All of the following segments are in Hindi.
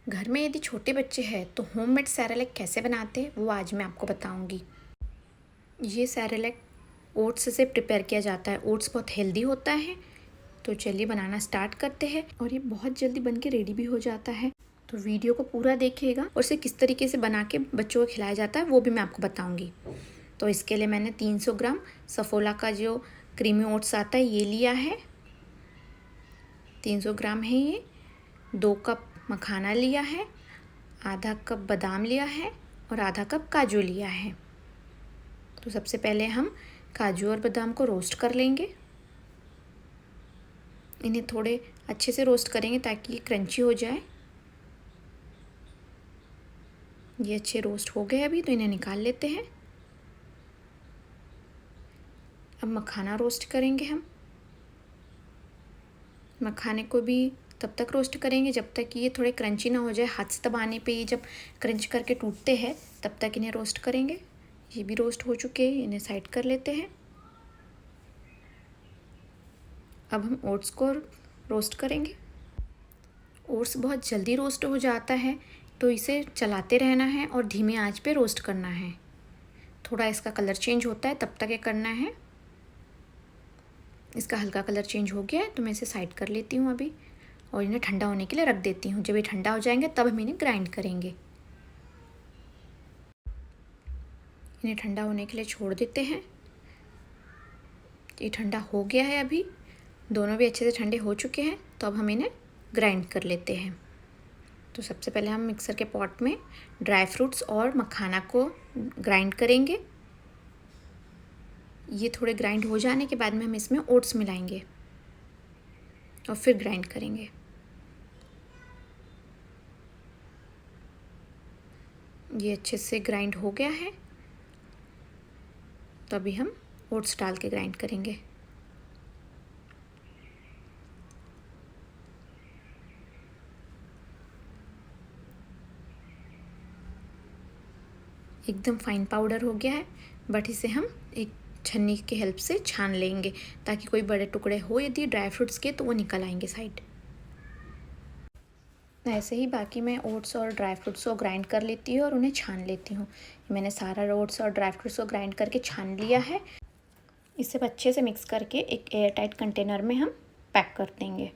घर में यदि छोटे बच्चे हैं तो होममेड सेरेलैक कैसे बनाते हैं वो आज मैं आपको बताऊंगी। ये सेरेलैक ओट्स से प्रिपेयर किया जाता है। ओट्स बहुत हेल्दी होता है। तो चलिए बनाना स्टार्ट करते हैं। और ये बहुत जल्दी बन के रेडी भी हो जाता है। तो वीडियो को पूरा देखिएगा और इसे किस तरीके से बना के बच्चों को खिलाया जाता है वो भी मैं आपको बताऊँगी। तो इसके लिए मैंने 300 ग्राम सफोला का जो क्रीमी ओट्स आता है ये लिया है। 300 ग्राम है ये। 2 कप मखाना लिया है, आधा कप बादाम लिया है और आधा कप काजू लिया है। तो सबसे पहले हम काजू और बादाम को रोस्ट कर लेंगे। इन्हें थोड़े अच्छे से रोस्ट करेंगे ताकि ये क्रंची हो जाए। ये अच्छे रोस्ट हो गए अभी, तो इन्हें निकाल लेते हैं। अब मखाना रोस्ट करेंगे हम। मखाने को भी तब तक रोस्ट करेंगे जब तक कि ये थोड़े क्रंची ना हो जाए। हाथ से दबाने पे ये जब क्रंच करके टूटते हैं तब तक इन्हें रोस्ट करेंगे। ये भी रोस्ट हो चुके हैं, इन्हें साइड कर लेते हैं। अब हम ओट्स को रोस्ट करेंगे। ओट्स बहुत जल्दी रोस्ट हो जाता है तो इसे चलाते रहना है और धीमे आंच पे रोस्ट करना है। थोड़ा इसका कलर चेंज होता है तब तक ये करना है। इसका हल्का कलर चेंज हो गया है तो मैं इसे साइड कर लेती हूँ अभी और इन्हें ठंडा होने के लिए रख देती हूँ। जब ये ठंडा हो जाएंगे तब हम इन्हें ग्राइंड करेंगे। इन्हें ठंडा होने के लिए छोड़ देते हैं। ये ठंडा हो गया है अभी, दोनों भी अच्छे से ठंडे हो चुके हैं। तो अब हम इन्हें ग्राइंड कर लेते हैं। तो सबसे पहले हम मिक्सर के पॉट में ड्राई फ्रूट्स और मखाना को ग्राइंड करेंगे। ये थोड़े ग्राइंड हो जाने के बाद में हम इसमें ओट्स मिलाएंगे और फिर ग्राइंड करेंगे। ये अच्छे से ग्राइंड हो गया है तो अभी हम ओट्स डाल के ग्राइंड करेंगे। एकदम फाइन पाउडर हो गया है, बट इसे हम एक छन्नी की हेल्प से छान लेंगे ताकि कोई बड़े टुकड़े हो यदि ड्राई फ्रूट्स के तो वो निकल आएंगे साइड। ऐसे ही बाकी मैं ओट्स और ड्राई फ्रूट्स को ग्राइंड कर लेती हूँ और उन्हें छान लेती हूँ। मैंने सारा ओट्स और ड्राई फ्रूट्स को ग्राइंड करके छान लिया है। इसे अच्छे से मिक्स करके एक एयर टाइट कंटेनर में हम पैक कर देंगे।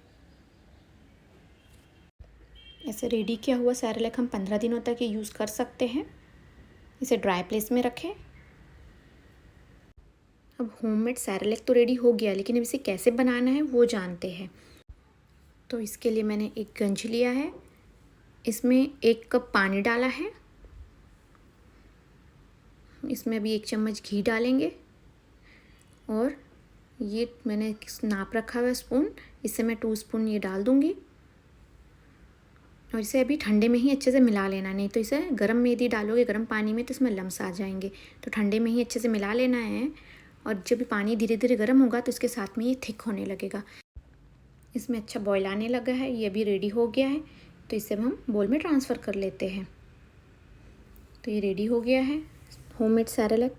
ऐसे रेडी किया हुआ सेरेलैक हम 15 दिनों तक ये यूज़ कर सकते हैं। इसे ड्राई प्लेस में रखें। अब होममेड सेरेलैक तो रेडी हो गया, लेकिन अब इसे कैसे बनाना है वो जानते हैं। तो इसके लिए मैंने एक गंज लिया है। इसमें 1 कप पानी डाला है। इसमें अभी 1 चम्मच घी डालेंगे और ये मैंने नाप रखा हुआ स्पून, इससे मैं 2 स्पून ये डाल दूँगी। और इसे अभी ठंडे में ही अच्छे से मिला लेना, नहीं तो इसे गर्म में यदि डालोगे गर्म पानी में तो इसमें लम्स आ जाएंगे। तो ठंडे में ही अच्छे से मिला लेना है। और जब पानी धीरे धीरे गर्म होगा तो इसके साथ में ये थिक होने लगेगा। इसमें अच्छा बॉयल आने लगा है, ये अभी रेडी हो गया है। तो इसे हम बोल में ट्रांसफ़र कर लेते हैं। तो ये रेडी हो गया है होममेड सेरेलैक।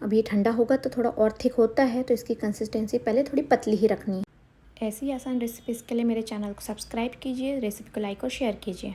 अब ये ठंडा होगा तो थोड़ा और थिक होता है, तो इसकी कंसिस्टेंसी पहले थोड़ी पतली ही रखनी है। ऐसी आसान रेसिपीज़ के लिए मेरे चैनल को सब्सक्राइब कीजिए, रेसिपी को लाइक और शेयर कीजिए।